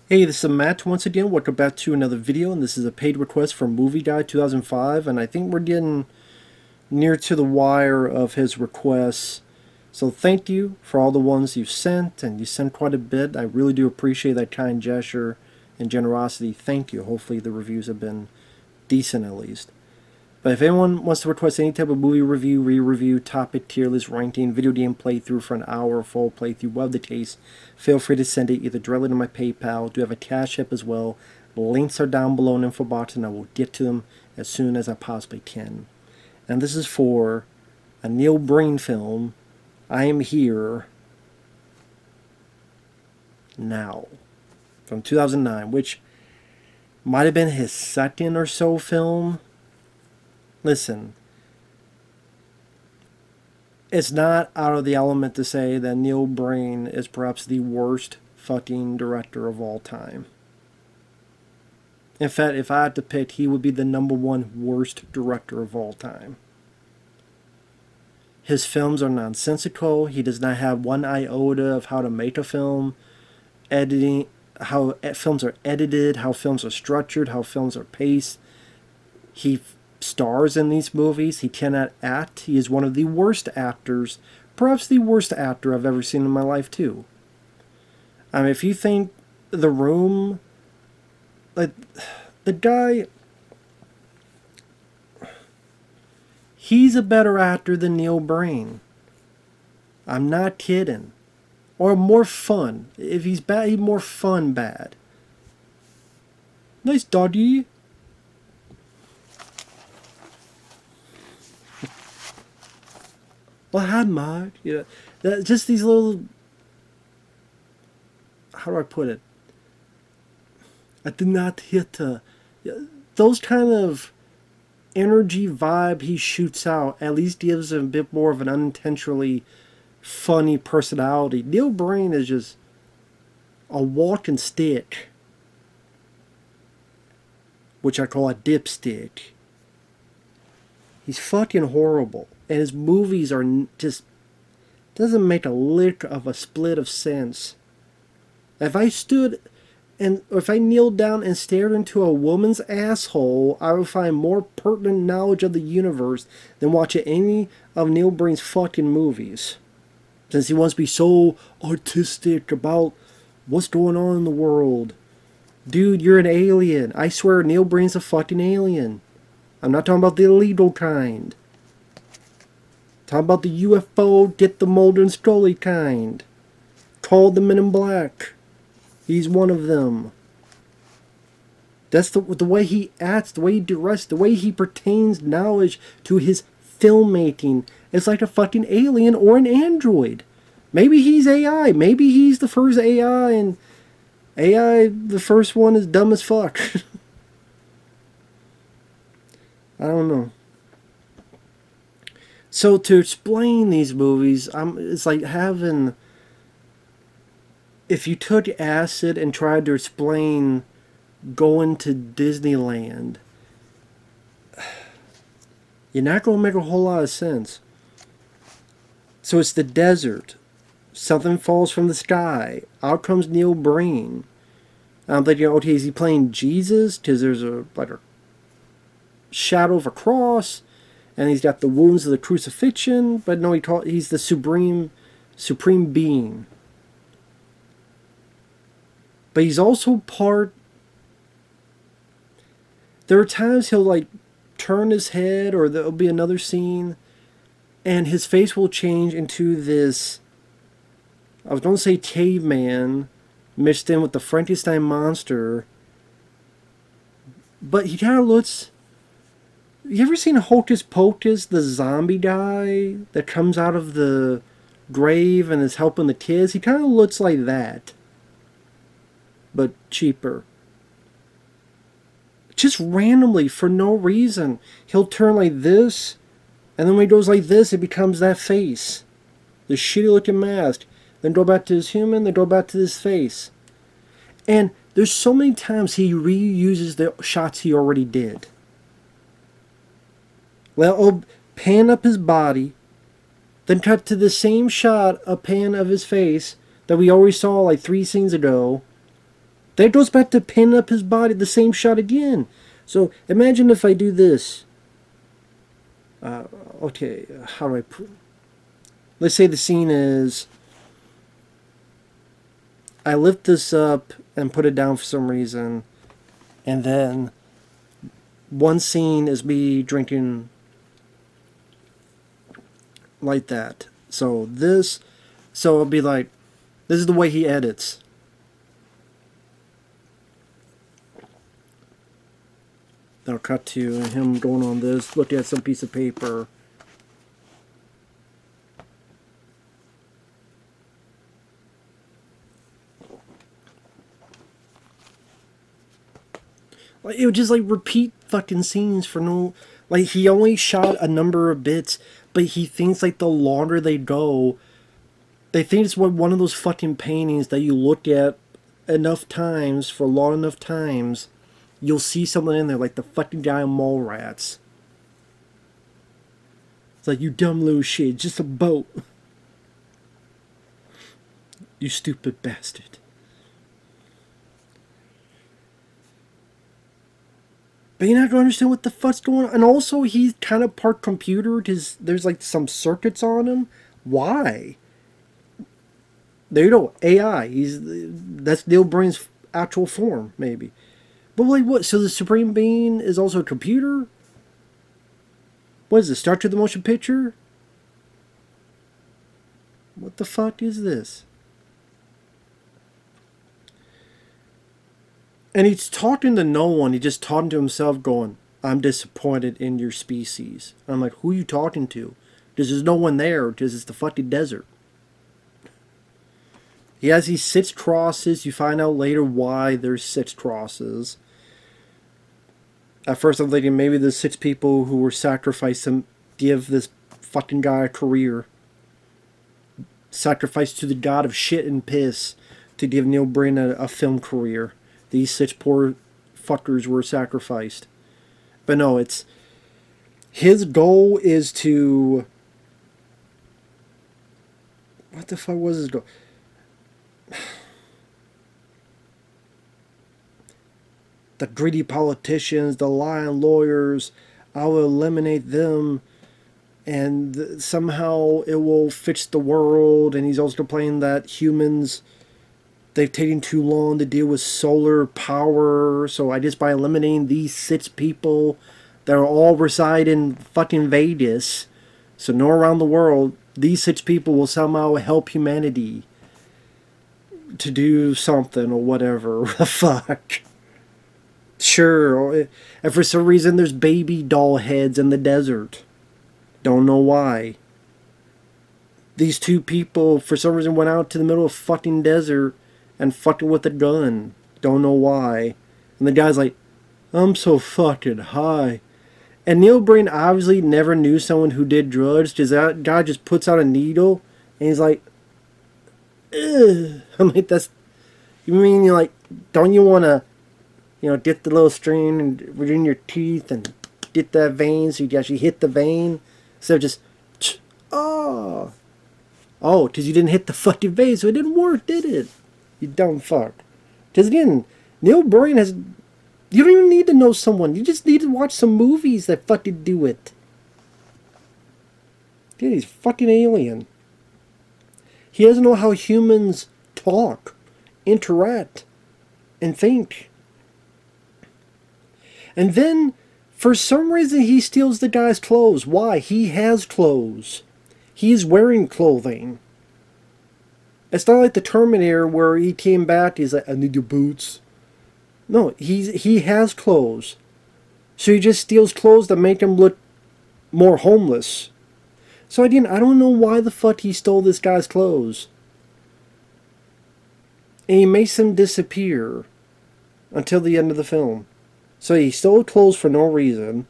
Hey, this is Matt once again. Welcome back to another video, and this is a paid request from Movie Guy 2005, and I think we're getting near to the wire of his requests. So thank you for all the ones you've sent, and you sent quite a bit. I really do appreciate that kind gesture and generosity. Thank you. Hopefully the reviews have been decent at least. But if anyone wants to request any type of movie review, re-review, topic, tier list, ranking, video game playthrough for an hour, full playthrough, whatever the case, feel free to send it either directly to my PayPal. I do have a CashApp as well. Links are down below in the info box, and I will get to them as soon as I possibly can. And this is for a Neil Breen film, I Am Here Now, from 2009, which might have been his second or so film. Listen, it's not out of the element to say that Neil Breen is perhaps the worst fucking director of all time. In fact, if I had to pick, he would be the number one worst director of all time. His films are nonsensical. He does not have one iota of how to make a film, editing, how films are edited, how films are structured, how films are paced. He stars in these movies. He cannot act. He is one of the worst actors, perhaps the worst actor I've ever seen in my life too. I mean, if you think The Room, like, the guy, he's a better actor than Neil Breen. I'm not kidding. Or more fun. If he's bad, he's more fun bad. Nice doggy. Well, hi, Mark. Yeah, just these little. How do I put it? I did not hit those kind of energy vibe he shoots out. At least gives him a bit more of an unintentionally funny personality. Neil Breen is just a walking stick, which I call a dipstick. He's fucking horrible. And his movies are just doesn't make a lick of a split of sense. If I stood and if I kneeled down and stared into a woman's asshole, I would find more pertinent knowledge of the universe than watching any of Neil Breen's fucking movies. Since he wants to be so artistic about what's going on in the world. Dude, you're an alien. I swear Neil Breen's a fucking alien. I'm not talking about the illegal kind. Talk about the UFO, get the Mulder and Scully kind. Call the Men in Black. He's one of them. That's the way he acts, the way he directs, the way he pertains knowledge to his filmmaking. It's like a fucking alien or an android. Maybe he's AI. Maybe he's the first AI, and AI, the first one, is dumb as fuck. I don't know. So to explain these movies, it's like having, if you took acid and tried to explain going to Disneyland, you're not going to make a whole lot of sense. So it's the desert. Something falls from the sky. Out comes Neil Breen. I'm thinking, okay, is he playing Jesus? Because there's a shadow of a cross. And he's got the wounds of the crucifixion, but no, he's the supreme being. But he's also part. There are times he'll like turn his head, or there'll be another scene, and his face will change into this. I was going to say caveman, mixed in with the Frankenstein monster. But he kind of looks. You ever seen Hocus Pocus, the zombie guy that comes out of the grave and is helping the kids? He kind of looks like that, but cheaper. Just randomly, for no reason, he'll turn like this, and then when he goes like this, it becomes that face. The shitty looking mask. Then go back to his human, then go back to his face. And there's so many times he reuses the shots he already did. Well, pan up his body, then cut to the same shot, a pan of his face, that we already saw like 3 scenes ago, That goes back to pinning up his body, the same shot again. So imagine if I do this. Okay, how do I... Let's say the scene is... I lift this up and put it down for some reason. And then one scene is me drinking like that. So it'll be like, this is the way he edits. I'll cut to him going on this, looking at some piece of paper. Like, it would just like repeat fucking scenes for no... Like, he only shot a number of bits, but he thinks like the longer they go, they think it's one of those fucking paintings that you look at enough times, for long enough times, you'll see something in there, like the fucking guy in Mallrats. It's like, you dumb little shit, it's just a boat. You stupid bastard. But you're not going to understand what the fuck's going on. And also, he's kind of part computer. There's like some circuits on him. Why? There you go, AI. That's Neil Breen's actual form, maybe. But like, what? So the Supreme Being is also a computer? What is this? Star Trek the Motion Picture? What the fuck is this? And he's talking to no one. He's just talking to himself, going, I'm disappointed in your species. I'm like, who are you talking to? Because there's no one there, because it's the fucking desert. He has these 6 crosses. You find out later why there's 6 crosses. At first I'm thinking maybe there's 6 people who were sacrificed to give this fucking guy a career. Sacrificed to the god of shit and piss to give Neil Breen a film career. These 6 poor fuckers were sacrificed. But no, it's... His goal is to... What the fuck was his goal? The greedy politicians, the lying lawyers, I will eliminate them, and somehow it will fix the world. And he's also playing that humans, they've taken too long to deal with solar power, so I just by eliminating these 6 people that are all reside in fucking Vegas, so no around the world, these 6 people will somehow help humanity to do something or whatever. The fuck. Sure, and for some reason there's baby doll heads in the desert. Don't know why. These 2 people for some reason went out to the middle of fucking desert and fucking with a gun. Don't know why. And the guy's like, I'm so fucking high. And Neil Breen obviously never knew someone who did drugs, because that guy just puts out a needle and he's like, ugh. I'm like, that's... You mean, you're like, don't you want to, dip the little string and within your teeth and dip that vein so you actually hit the vein? Instead of just, oh, because you didn't hit the fucking vein, so it didn't work, did it? You dumb fuck. Because again, Neil Breen has... You don't even need to know someone. You just need to watch some movies that fucking do it. Dude, he's fucking alien. He doesn't know how humans talk, interact, and think. And then, for some reason, he steals the guy's clothes. Why? He has clothes. He's wearing clothing. It's not like the Terminator where he came back, he's like, I need your boots. No, he has clothes. So he just steals clothes that make him look more homeless. So again, I don't know why the fuck he stole this guy's clothes. And he makes him disappear until the end of the film. So he stole clothes for no reason.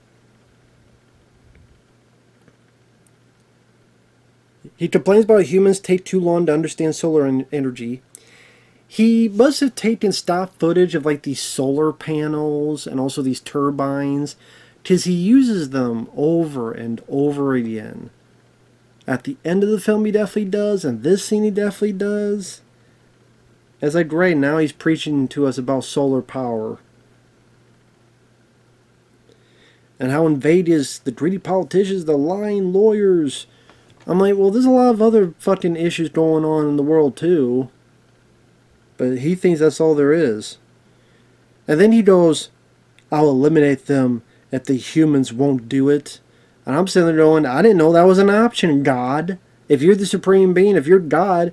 He complains about humans take too long to understand solar energy. He must have taken stock footage of like these solar panels and also these turbines, because he uses them over and over again. At the end of the film he definitely does, and this scene he definitely does. It's like, great, now he's preaching to us about solar power. And how in Vegas, the greedy politicians, the lying lawyers. I'm like, well, there's a lot of other fucking issues going on in the world too. But he thinks that's all there is. And then he goes, I'll eliminate them if the humans won't do it. And I'm sitting there going, I didn't know that was an option, God. If you're the supreme being, if you're God,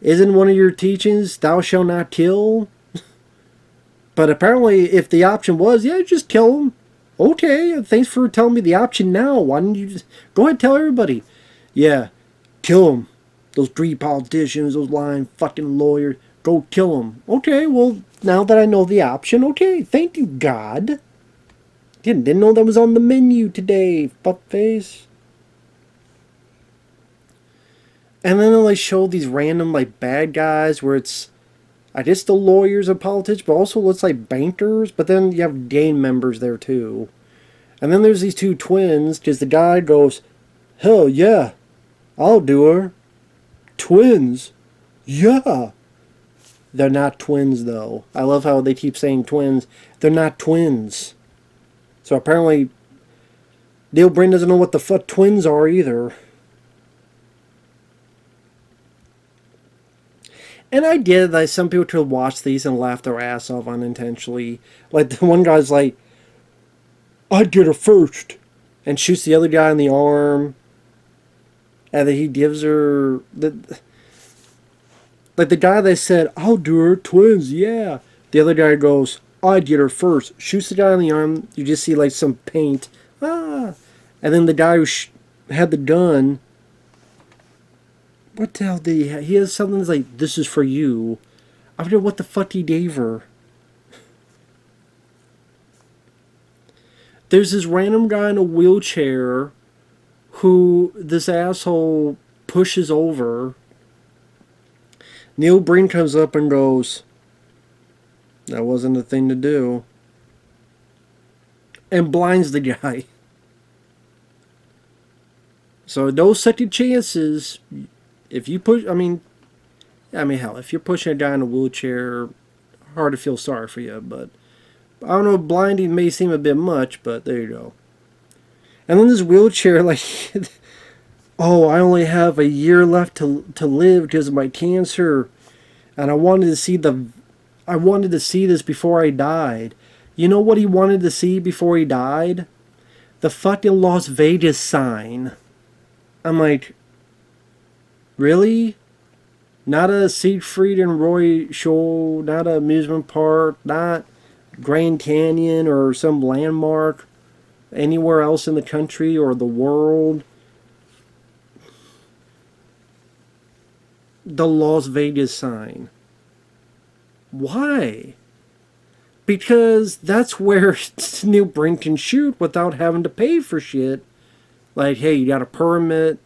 isn't one of your teachings, thou shalt not kill? But apparently, if the option was, yeah, just kill them. Okay, thanks for telling me the option now. Why didn't you just go ahead and tell everybody? Yeah, kill them. Those greedy politicians, those lying fucking lawyers. Go kill them. Okay, well, now that I know the option, okay, thank you, God. Didn't know that was on the menu today, fuckface. And then they'll like show these random like bad guys where it's, I guess, the lawyers and politicians, but also looks like bankers. But then you have gang members there too. And then there's these two twins, because the guy goes, hell yeah, I'll do her. Twins? Yeah. They're not twins though. I love how they keep saying twins. They're not twins. So apparently, Neil Breen doesn't know what the fuck twins are either. And I did, like, some people could watch these and laugh their ass off unintentionally. Like, the one guy's like, I did her first. And shoots the other guy in the arm. And then he gives her... Like, the guy that said, I'll do her, twins, yeah. The other guy goes, I did her first. Shoots the guy in the arm. You just see, like, some paint. Ah. And then the guy who had the gun... What the hell did he have? He has something that's like, this is for you. I wonder what the fuck he gave her. There's this random guy in a wheelchair who this asshole pushes over. Neil Breen comes up and goes, that wasn't a thing to do. And blinds the guy. So no second chances. If you push, I mean, hell, if you're pushing a guy in a wheelchair, hard to feel sorry for you, but I don't know, blinding may seem a bit much, but there you go. And then this wheelchair, like, oh, I only have a year left to live because of my cancer, and I wanted to see this before I died. You know what he wanted to see before he died? The fucking Las Vegas sign. I'm like, really? Not a Siegfried and Roy show, not an amusement park, not Grand Canyon or some landmark anywhere else in the country or the world. The Las Vegas sign. Why? Because that's where Neil Breen can shoot without having to pay for shit. Like, hey, you got a permit.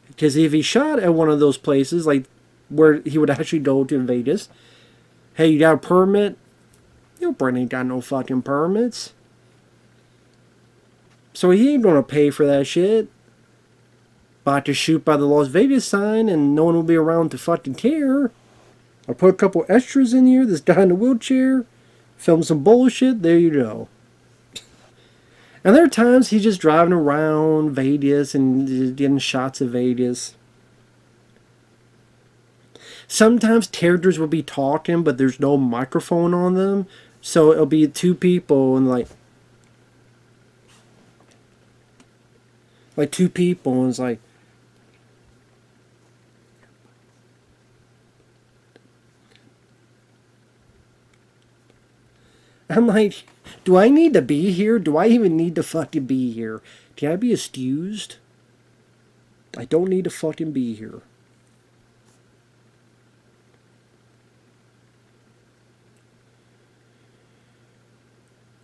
Because if he shot at one of those places, like where he would actually go to Vegas, hey, you got a permit? Neil Breen ain't got no fucking permits. So he ain't gonna pay for that shit. About to shoot by the Las Vegas sign and no one will be around to fucking care. I'll put a couple extras in here, this guy in a wheelchair, film some bullshit, there you go. And there are times he's just driving around Vegas and getting shots of Vegas. Sometimes characters will be talking, but there's no microphone on them. So it'll be two people and like two people and it's like, I'm like, do I need to be here? Do I even need to fucking be here? Can I be excused? I don't need to fucking be here.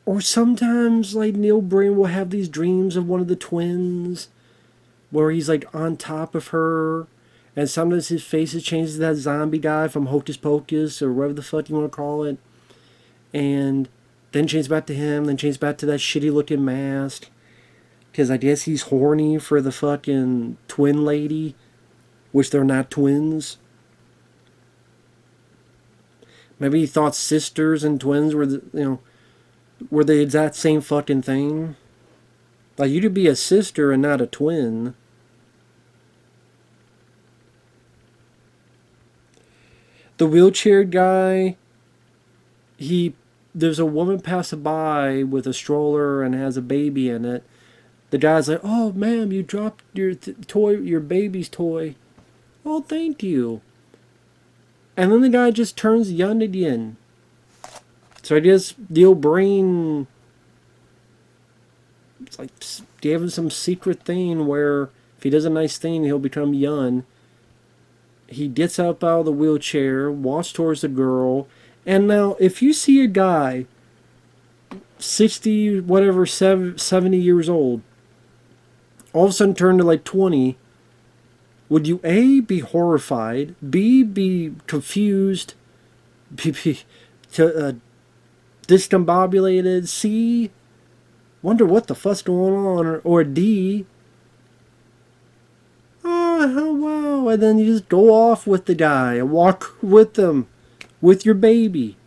Or sometimes, like, Neil Breen will have these dreams of one of the twins where he's, like, on top of her. And sometimes his face changes to that zombie guy from Hocus Pocus or whatever the fuck you want to call it. And then changes back to him, then changes back to that shitty looking mask. Because I guess he's horny for the fucking twin lady. Which they're not twins. Maybe he thought sisters and twins were were the exact same fucking thing. Like, you could be a sister and not a twin. The wheelchair guy, there's a woman passing by with a stroller and has a baby in it. The guy's like, "Oh, ma'am, you dropped your toy, your baby's toy." "Oh, thank you." And then the guy just turns young again. So I guess the old Breen, it's like, gave him some secret thing where if he does a nice thing, he'll become young. He gets up out of the wheelchair, walks towards the girl, and now if you see a guy 60, whatever, 70 years old, all of a sudden turn to like 20, would you A, be horrified, B, be confused, B, discombobulated, C, wonder what the fuck's going on, or D, oh wow, and then you just go off with the guy and walk with them, with your baby?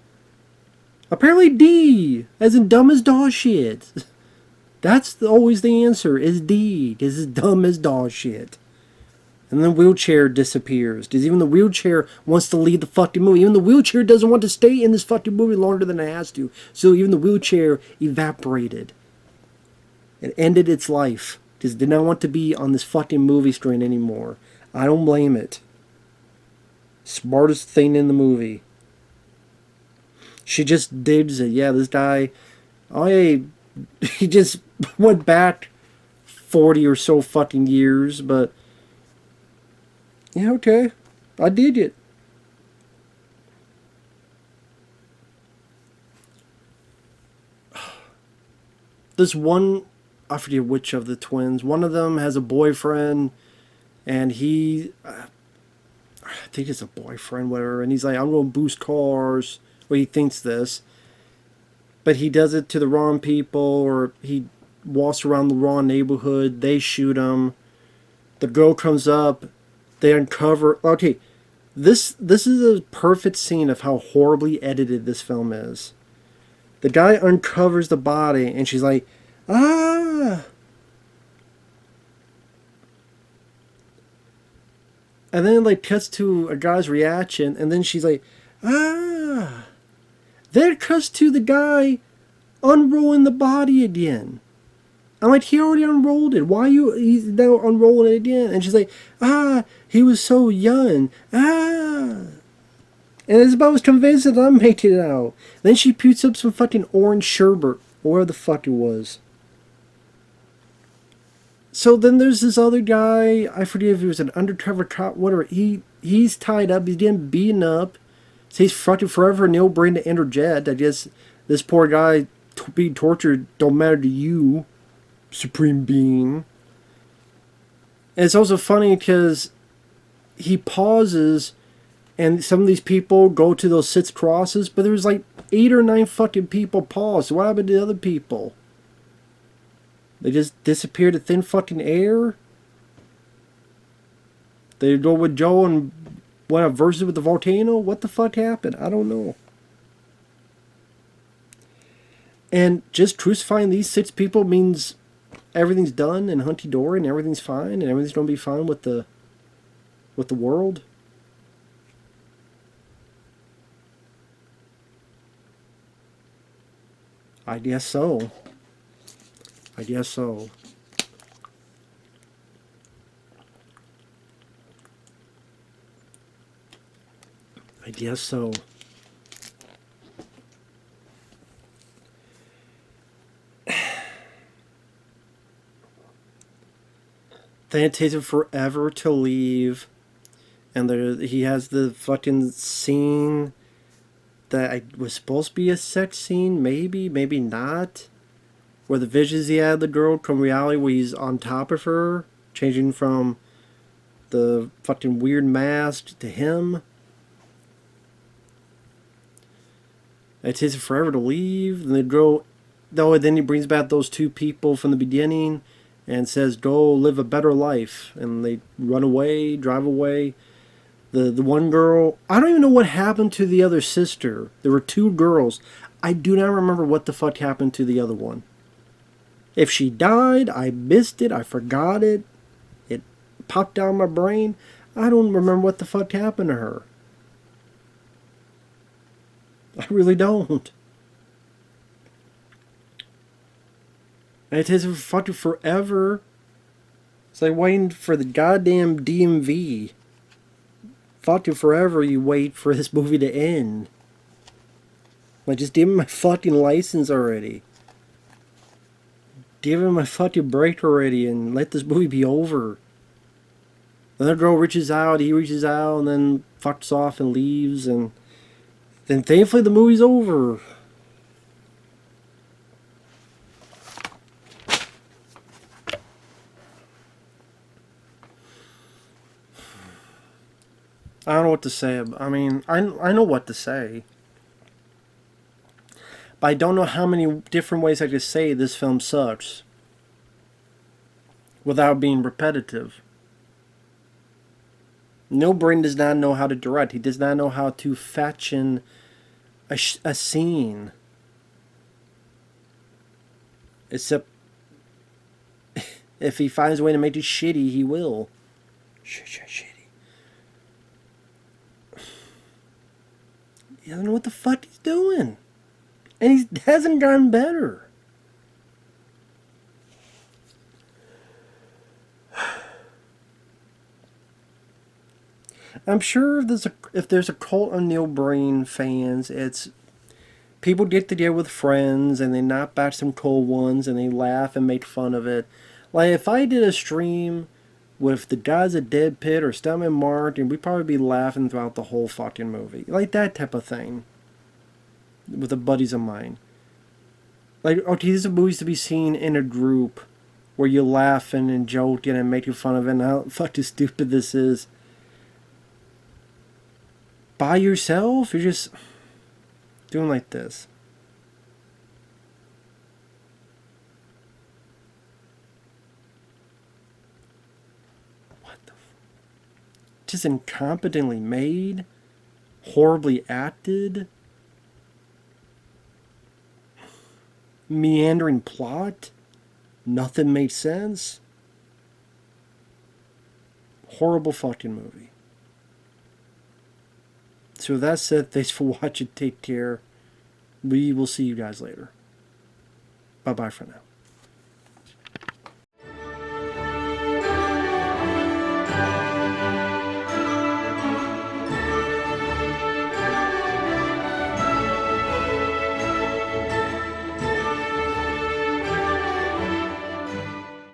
Apparently D, as in dumb as dog shit. That's always the answer, is D, because it's dumb as dog shit. And then the wheelchair disappears, because even the wheelchair wants to leave the fucking movie. Even the wheelchair doesn't want to stay in this fucking movie longer than it has to. So even the wheelchair evaporated. It ended its life, because it did not want to be on this fucking movie screen anymore. I don't blame it. Smartest thing in the movie. She just digs it. Yeah, this guy, he just went back 40 or so fucking years, but yeah, okay, I did it. This one, I forget which of the twins, one of them has a boyfriend, and I think it's a boyfriend, whatever, and he's like, "I'm going to boost cars." Well, he thinks this, but he does it to the wrong people, or he walks around the wrong neighborhood, they shoot him. The girl comes up, they uncover. Okay, this is a perfect scene of how horribly edited this film is. The guy uncovers the body, and she's like, "Ah!" And then like cuts to a guy's reaction, and then she's like, "Ah!" Then it cuts to the guy unrolling the body again. I'm like, he already unrolled it. Why he's now unrolling it again? And she's like, "Ah, he was so young. Ah." And Isabel was convinced that I'm making it out. Then she pukes up some fucking orange sherbet, or where the fuck it was. So then there's this other guy, I forget if he was an undercover cop, whatever. He's tied up, he's getting beaten up. So he's fucking forever and no brain to interject. I guess this poor guy being tortured don't matter to you, Supreme Being. And it's also funny because he pauses and some of these people go to those 6 crosses, but there's like 8 or 9 fucking people paused. So what happened to the other people? They just disappeared to thin fucking air? They go with Joe and went a versus with the volcano? What the fuck happened? I don't know. And just crucifying these 6 people means everything's done and hunky-dory and everything's fine and everything's going to be fine with the world? I guess so. I guess so. I guess so. Then it takes him forever to leave. And he has the fucking scene that was supposed to be a sex scene. Maybe, maybe not. Where the visions he had of the girl come reality where he's on top of her. Changing from the fucking weird mask to him. It takes him forever to leave. And the girl, then he brings back those 2 people from the beginning and says, "Go live a better life." And they run away, drive away. The one girl, I don't even know what happened to the other sister. There were two girls. I do not remember what the fuck happened to the other one. If she died, I missed it, I forgot it. It popped down my brain. I don't remember what the fuck happened to her. I really don't. And it takes fucking forever. It's like waiting for the goddamn DMV. Fucking forever you wait for this movie to end. Like, just give me my fucking license already. Give him my fucking break already and let this movie be over. The other girl reaches out, he reaches out, and then fucks off and leaves, and then thankfully the movie's over. I don't know what to say. I mean, I know what to say. But I don't know how many different ways I could say this film sucks without being repetitive. No, Breen does not know how to direct. He does not know how to fashion a scene. Except if he finds a way to make it shitty, he will. Shitty. He doesn't know what the fuck he's doing. And he hasn't gotten better. I'm sure if there's a cult of Neil Breen fans, it's people get together with friends and they knock back some cold ones and they laugh and make fun of it. Like if I did a stream with the guys at Dead Pit or Stump and Mark, and we'd probably be laughing throughout the whole fucking movie. Like that type of thing. With the buddies of mine. Like, okay, these are movies to be seen in a group where you're laughing and joking and making fun of it and how fucking stupid this is. By yourself, you're just doing like this. What the just incompetently made, horribly acted, meandering plot, nothing made sense. Horrible fucking movie. So with that said, thanks for watching. Take care. We will see you guys later. Bye-bye for now.